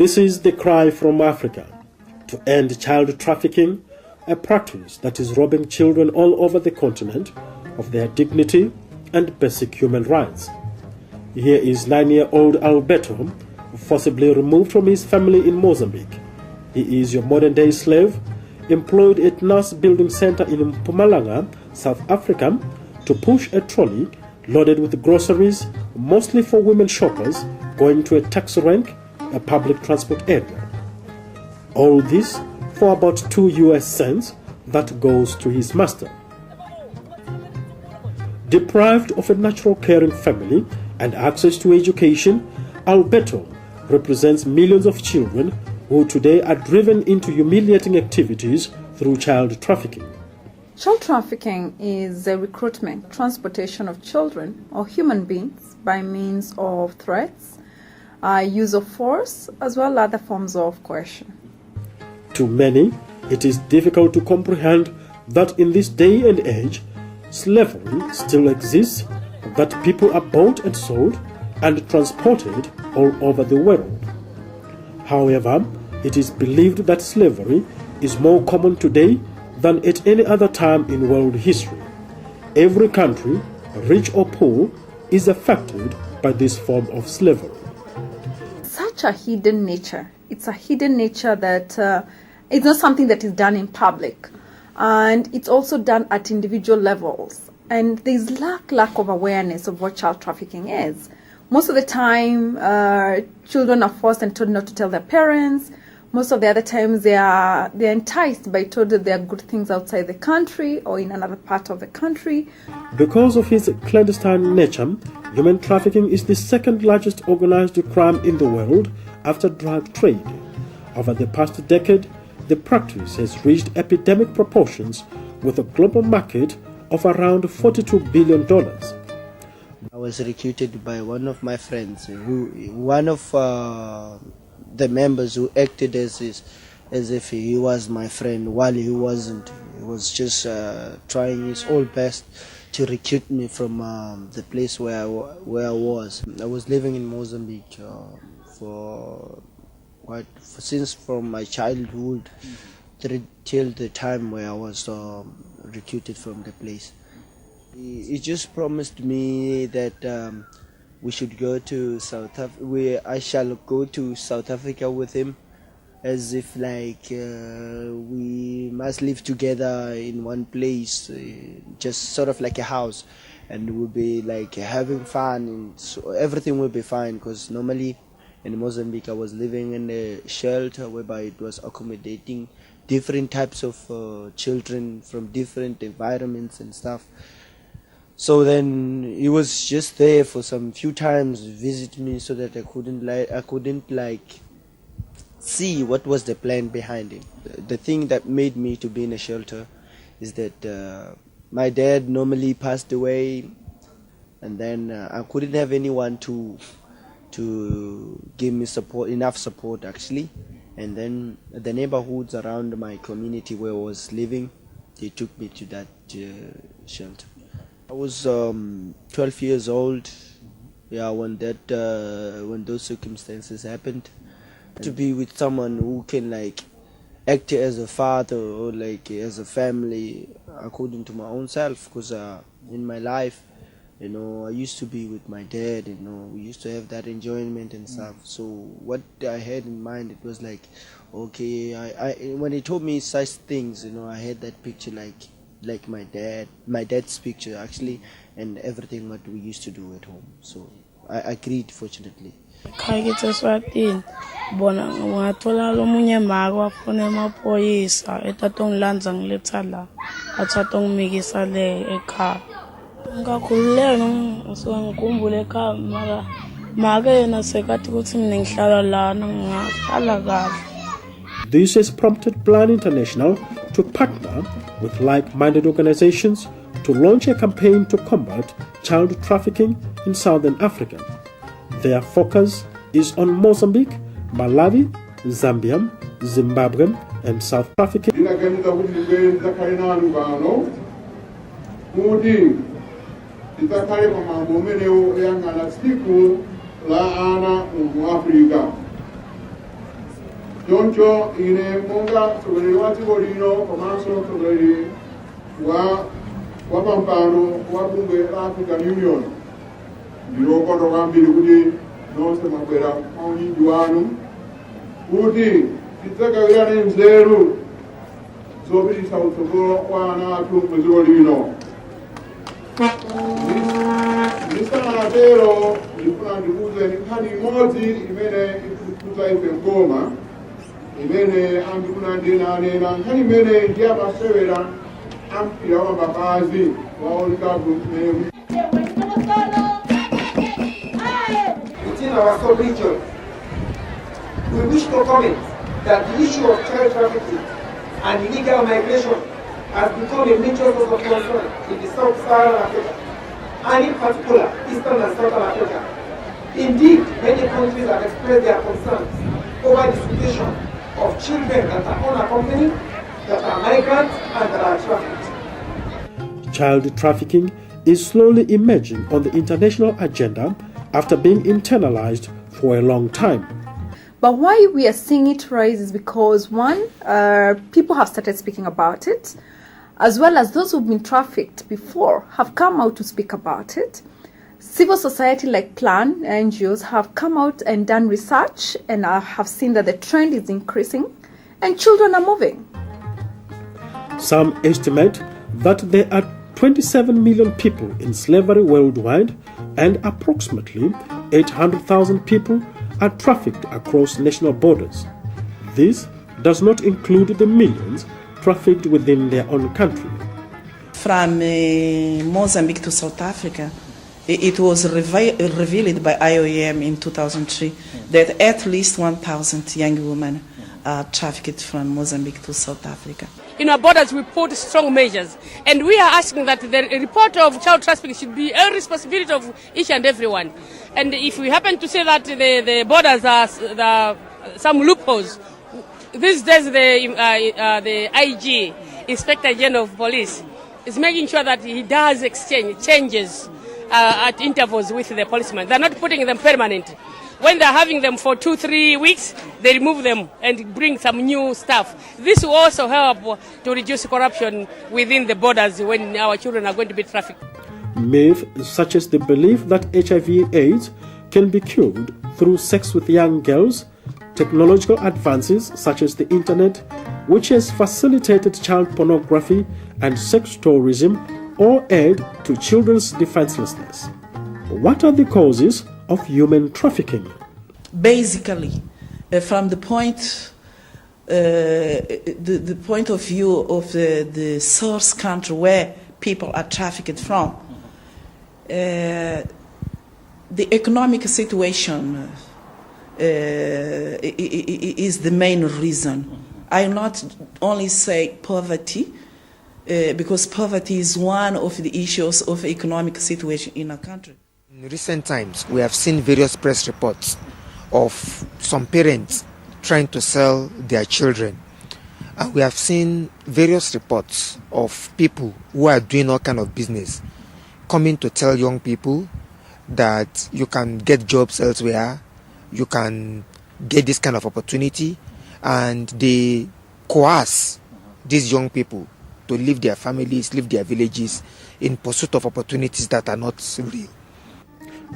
This is the cry from Africa to end child trafficking, a practice that is robbing children all over the continent of their dignity and basic human rights. Here is 9-year-old Alberto, forcibly removed from his family in Mozambique. He is your modern-day slave, employed at NAS Building Center in Mpumalanga, South Africa, to push a trolley loaded with groceries, mostly for women shoppers, going to a taxi rank, a public transport area. All this for about 2 US cents that goes to his master. Deprived of a natural caring family and access to education, Alberto represents millions of children who today are driven into humiliating activities through child trafficking. Child trafficking is a recruitment, transportation of children or human beings by means of threats, use of force, as well as other forms of coercion. To many, it is difficult to comprehend that in this day and age, slavery still exists, that people are bought and sold and transported all over the world. However, it is believed that slavery is more common today than at any other time in world history. Every country, rich or poor, is affected by this form of slavery. Such a hidden nature. It's a hidden nature that it's not something that is done in public. And it's also done at individual levels. And there's lack of awareness of what child trafficking is. Most of the time, children are forced and told not to tell their parents. Most of the other times, they're enticed by told that there are good things outside the country or in another part of the country. Because of its clandestine nature, human trafficking is the second largest organized crime in the world after drug trade. Over the past decade, the practice has reached epidemic proportions with a global market of around $42 billion. I was recruited by one of my friends, one of the members who acted as if he was my friend while he wasn't. He was just trying his all best to recruit me from the place where I was. I was living in Mozambique since from my childhood till the time where I was recruited from the place. He just promised me that we should go to South Africa. I shall go to South Africa with him, as if like we must live together in one place, just sort of like a house, and we'll be like having fun, and so everything will be fine. Because normally in Mozambique I was living in a shelter whereby it was accommodating different types of children from different environments and stuff. So then he was just there for some few times, visit me, so that I couldn't see what was the plan behind it. The thing that made me to be in a shelter is that my dad normally passed away, and then I couldn't have anyone to give me enough support actually. And then the neighborhoods around my community where I was living, they took me to that shelter. I was 12 years old, when those circumstances happened. To be with someone who can act as a father or as a family according to my own self, because in my life, I used to be with my dad, we used to have that enjoyment and stuff. So what I had in mind, it was okay, I when he told me such things, I had that picture like my dad's picture actually, and everything what we used to do at home. So I agreed, fortunately. Bona ngathola lomunye maka wafuna emaphoyisa etatongilanda ngiletha la athatongimikisa le ekhaya ngakhululeka ngisuka ngikhumbule ekhaya maka yena sekathi ukuthi mina ngihlala lana ngahlala kahle. This has prompted Plan International to partner with like-minded organizations to launch a campaign to combat child trafficking in Southern Africa. Their focus is on Mozambique, Malawi, Zambia, Zimbabwe, and South Africa. Choncho ine monga mtsogoleri wa dziko lino komanso mtsogoleri wa pampano wa bungwe la African Union ndilokondwa kwambiri kuti nonse mwabwera maunyinji wanu kuti tidzagawirane nzeru zopititsa utsogolo wa ana athu m'dziko lino. Ndisanatero ndifuna ndikuwuzeni nkhani imodzi imene ikukhudza ife mkoma imene andifuna ndinanena nkhani imene ndi amasewera ampira wa mapazi wa World Cup imene within our sub-region. We wish to comment that the issue of child trafficking and illegal migration has become a major source of concern in the sub-Saharan Africa, and in particular, Eastern and Southern Africa. Indeed, many countries have expressed their concerns over the situation of children that are unaccompanied, that are migrants, and that are trafficked. Child trafficking is slowly emerging on the international agenda after being internalized for a long time. But why we are seeing it rise is because, one, people have started speaking about it, as well as those who've been trafficked before have come out to speak about it. Civil society like Plan, NGOs, have come out and done research and have seen that the trend is increasing and children are moving. Some estimate that there are 27 million people in slavery worldwide and approximately 800,000 people are trafficked across national borders. This does not include the millions trafficked within their own country. From Mozambique to South Africa, it was revealed by IOM in 2003 that at least 1,000 young women are trafficked from Mozambique to South Africa. In our borders, we put strong measures, and we are asking that the report of child trafficking should be a responsibility of each and everyone. And if we happen to say that the borders are some loopholes, these days the IG, Inspector General of Police, is making sure that he does changes at intervals with the policemen. They're not putting them permanent. When they're having them for 2-3 weeks, they remove them and bring some new staff. This will also help to reduce corruption within the borders when our children are going to be trafficked. Myths such as the belief that HIV/AIDS can be cured through sex with young girls, technological advances such as the internet, which has facilitated child pornography and sex tourism, all add to children's defenselessness. What are the causes of human trafficking? Basically, from the point of view of the source country where people are trafficked from, the economic situation is the main reason. I not only say poverty, because poverty is one of the issues of economic situation in a country. In recent times, we have seen various press reports of some parents trying to sell their children. And we have seen various reports of people who are doing all kind of business coming to tell young people that you can get jobs elsewhere, you can get this kind of opportunity, and they coerce these young people to leave their families, leave their villages in pursuit of opportunities that are not real.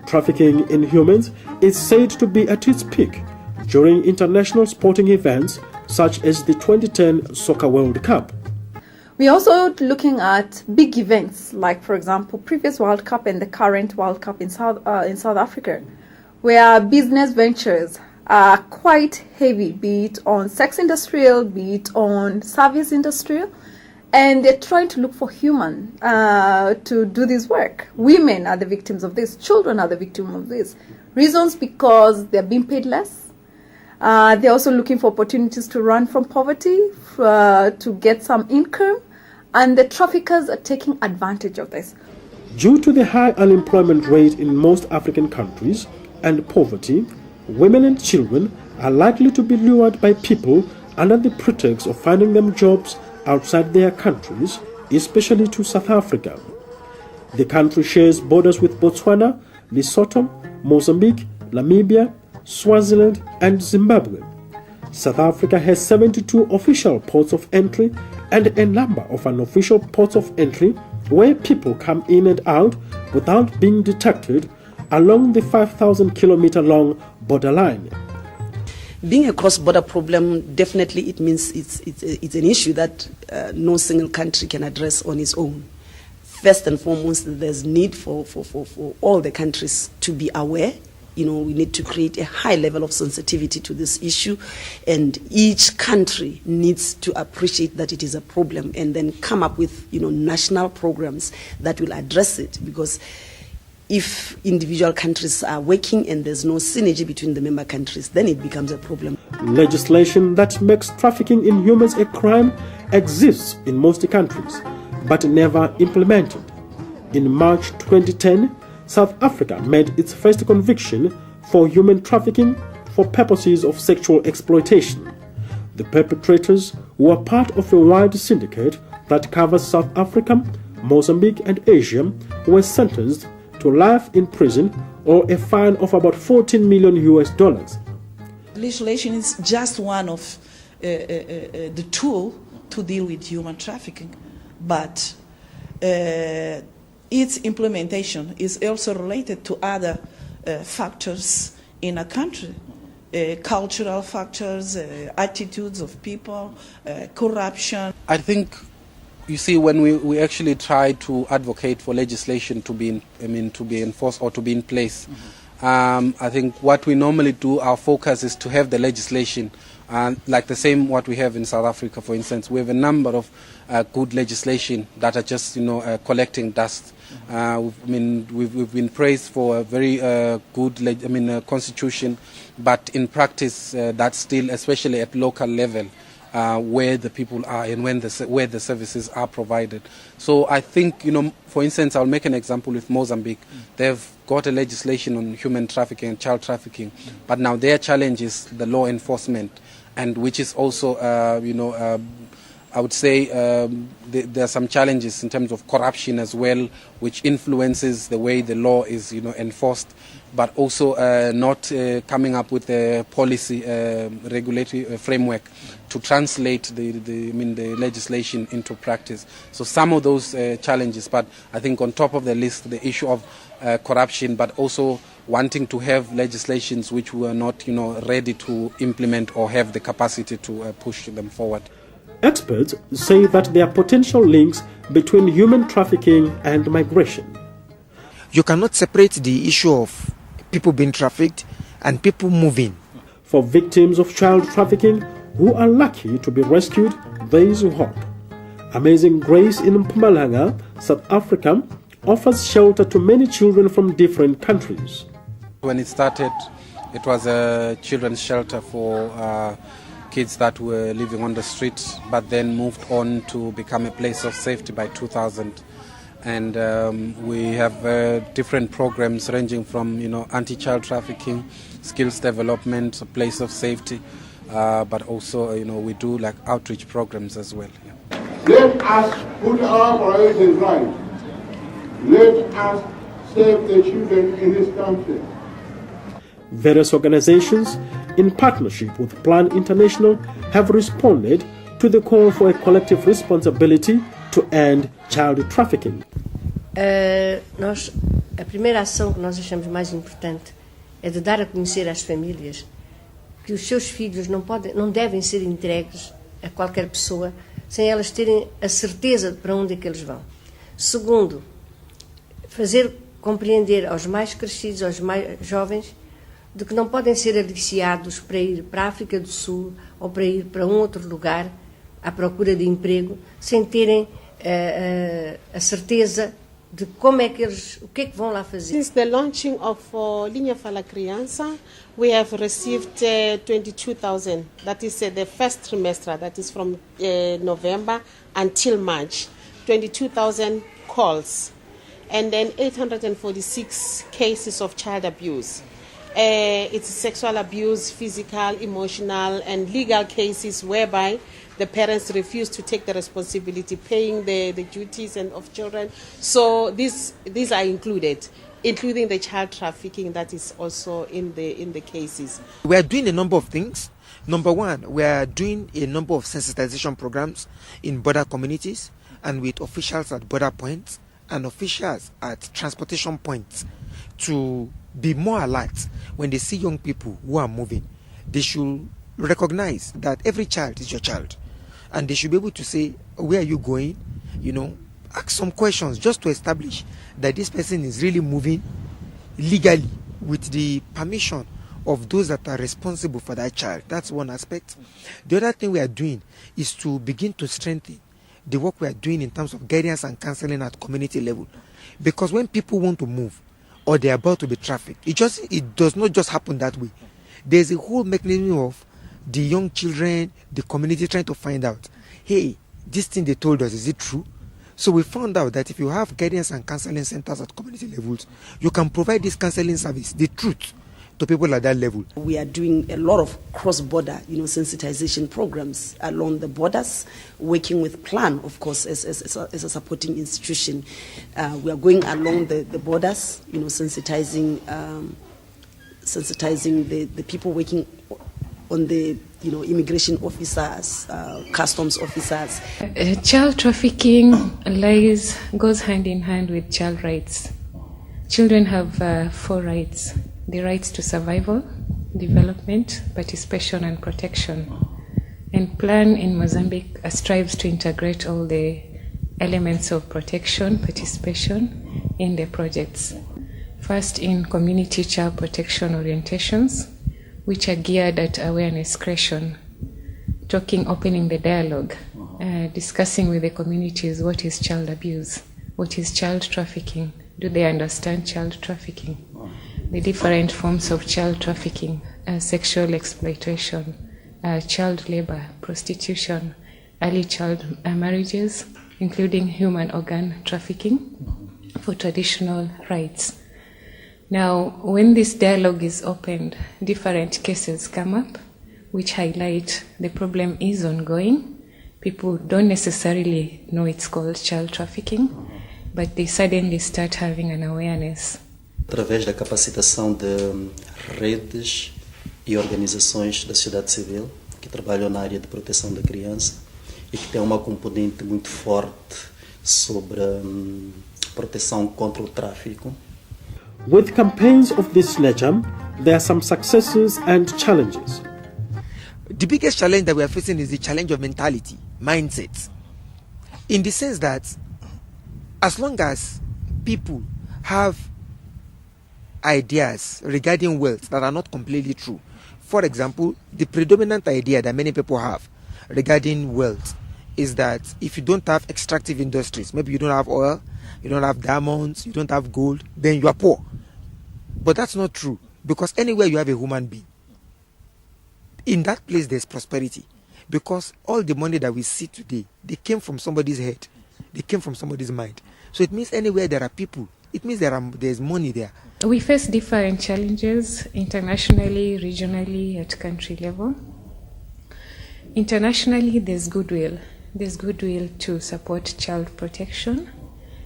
Trafficking in humans is said to be at its peak during international sporting events such as the 2010 Soccer World Cup. We're also looking at big events like, for example, previous World Cup and the current World Cup in South Africa, where business ventures are quite heavy, be it on sex industrial, be it on service industrial, and they're trying to look for human to do this work. Women are the victims of this. Children are the victims of this. Reasons because they're being paid less. They're also looking for opportunities to run from poverty, to get some income, and the traffickers are taking advantage of this. Due to the high unemployment rate in most African countries and poverty, women and children are likely to be lured by people under the pretext of finding them jobs outside their countries, especially to South Africa. The country shares borders with Botswana, Lesotho, Mozambique, Namibia, Swaziland, and Zimbabwe. South Africa has 72 official ports of entry and a number of unofficial ports of entry where people come in and out without being detected along the 5,000-kilometer long borderline. Being a cross-border problem, definitely it means it's an issue that no single country can address on its own. First and foremost, there's need for all the countries to be aware. We need to create a high level of sensitivity to this issue, and each country needs to appreciate that it is a problem and then come up with national programs that will address it, because if individual countries are working and there's no synergy between the member countries, then it becomes a problem. Legislation that makes trafficking in humans a crime exists in most countries, but never implemented. In March 2010, South Africa made its first conviction for human trafficking for purposes of sexual exploitation. The perpetrators were part of a wide syndicate that covers South Africa, Mozambique and Asia, were sentenced to life in prison or a fine of about $14 million. Legislation is just one of the tool to deal with human trafficking, but its implementation is also related to other factors in a country, cultural factors, attitudes of people, corruption. I think, you see, when we actually try to advocate for legislation to be enforced or to be in place, I think what we normally do, our focus is to have the legislation, like the same what we have in South Africa, for instance. We have a number of good legislation that are just collecting dust. We've been praised for a very good constitution, but in practice that's still, especially at local level, where the people are and where the services are provided. So I think, for instance, I'll make an example with Mozambique. They've got a legislation on human trafficking and child trafficking, but now their challenge is the law enforcement, and which is also, I would say there are some challenges in terms of corruption as well, which influences the way the law is enforced, but also not coming up with a policy regulatory framework to translate the legislation into practice. So some of those challenges, but I think on top of the list, the issue of corruption, but also wanting to have legislations which we are not ready to implement or have the capacity to push them forward. Experts say that there are potential links between human trafficking and migration. You cannot separate the issue of people being trafficked and people moving. For victims of child trafficking who are lucky to be rescued, there is hope. Amazing Grace in Mpumalanga, South Africa, offers shelter to many children from different countries. When it started, it was a children's shelter for kids that were living on the street, but then moved on to become a place of safety by 2000. And we have different programs ranging from anti-child trafficking, skills development, a place of safety, but also we do like outreach programs as well. Yeah. Let us put our priorities right. Let us save the children in this country. Various organizations, in partnership with Plan International, have responded to the call for a collective responsibility to end child trafficking. A primeira ação que nós achamos mais importante é de dar a conhecer às famílias que os seus filhos não devem ser entregues a qualquer pessoa sem elas terem a certeza de para onde é que eles vão. Segundo, fazer compreender aos mais crescidos, aos mais jovens, de que não podem ser aliciados para ir para a África do Sul ou para ir para um outro lugar à procura de emprego, sem terem a certeza de como é que eles, o que é que vão lá fazer. Since the launching of Linha Fala Criança, we have received 22,000. That is the first trimester, that is from November until March. 22,000 calls, and then 846 cases of child abuse. It's sexual abuse, physical, emotional, and legal cases whereby the parents refuse to take the responsibility, paying the duties and of children. So these are included, including the child trafficking that is also in the cases. We are doing a number of things. Number one, we are doing a number of sensitization programs in border communities and with officials at border points and officials at transportation points to be more alert when they see young people who are moving. They should recognize that every child is your child, and they should be able to say, where are you going? Ask some questions just to establish that this person is really moving legally with the permission of those that are responsible for that child. That's one aspect. The other thing we are doing is to begin to strengthen the work we are doing in terms of guidance and counseling at community level. Because when people want to move or they are about to be trafficked, it does not just happen that way. There's a whole mechanism of the young children, the community trying to find out, hey, this thing they told us, is it true? So we found out that if you have guidance and counseling centers at community levels, you can provide this counseling service, the truth, to people at that level. We are doing a lot of cross-border, sensitization programs along the borders, working with Plan, of course, as a supporting institution. We are going along the borders, sensitizing the people working on the immigration officers, customs officers. Child trafficking goes hand in hand with child rights. Children have 4 rights: the rights to survival, development, participation, and protection. And Plan in Mozambique strives to integrate all the elements of protection, participation in the projects. First, in community child protection orientations, which are geared at awareness creation, opening the dialogue, discussing with the communities what is child abuse, what is child trafficking, do they understand child trafficking, the different forms of child trafficking, sexual exploitation, child labor, prostitution, early child marriages, including human organ trafficking for traditional rights. Now, when this dialogue is opened, different cases come up which highlight the problem is ongoing. People don't necessarily know it's called child trafficking, but they suddenly start having an awareness. Através da capacitação de redes e organizações da sociedade civil que trabalham na área de proteção da criança e que tem uma componente muito forte sobre proteção contra o tráfico. With campaigns of this nature, there are some successes and challenges. The biggest challenge that we are facing is the challenge of mentality, mindset. In the sense that as long as people have ideas regarding wealth that are not completely true, for example, the predominant idea that many people have regarding wealth is that if you don't have extractive industries, maybe you don't have oil, you don't have diamonds, you don't have gold, then you are poor. But that's not true, because anywhere you have a human being, in that place there's prosperity, because all the money that we see today, they came from somebody's head, they came from somebody's mind. So it means anywhere there are people, it means there's money there. We face different challenges internationally, regionally, at country level. Internationally, there's goodwill. There's goodwill to support child protection,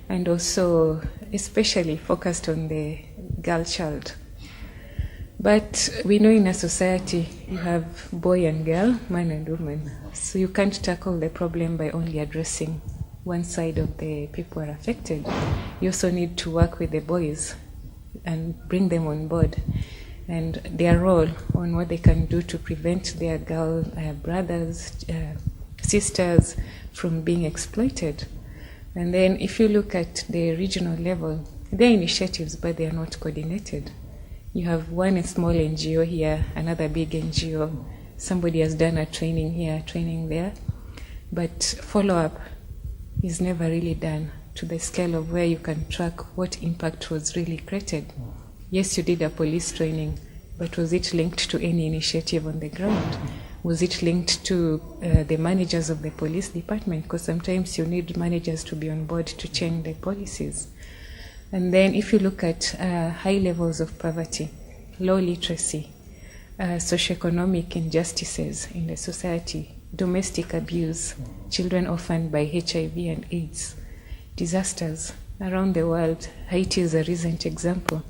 and also especially focused on the girl child. But we know in a society you have boy and girl, man and woman. So you can't tackle the problem by only addressing one side of the people who are affected. You also need to work with the boys and bring them on board, and their role on what they can do to prevent their girl brothers, sisters from being exploited. And then if you look at the regional level, there are initiatives, but they are not coordinated. You have one small NGO here, another big NGO. Somebody has done a training here, training there, but follow-up is never really done to the scale of where you can track what impact was really created. Yes, you did a police training, but was it linked to any initiative on the ground? Was it linked to the managers of the police department? Because sometimes you need managers to be on board to change the policies. And then if you look at high levels of poverty, low literacy, socioeconomic injustices in the society, domestic abuse, children orphaned by HIV and AIDS, disasters around the world. Haiti is a recent example.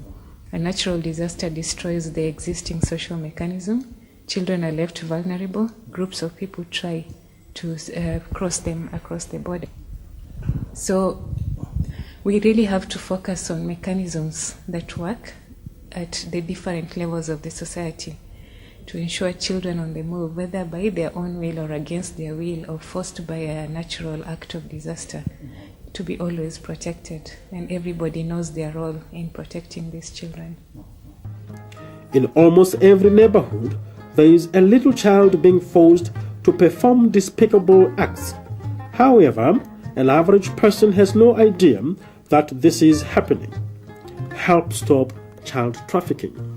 A natural disaster destroys the existing social mechanism. children are left vulnerable, groups of people try to cross them across the border. So we really have to focus on mechanisms that work at the different levels of the society to ensure children on the move, whether by their own will or against their will or forced by a natural act of disaster, to be always protected, and everybody knows their role in protecting these children. In almost every neighborhood, there is a little child being forced to perform despicable acts. However, an average person has no idea that this is happening. Help stop child trafficking.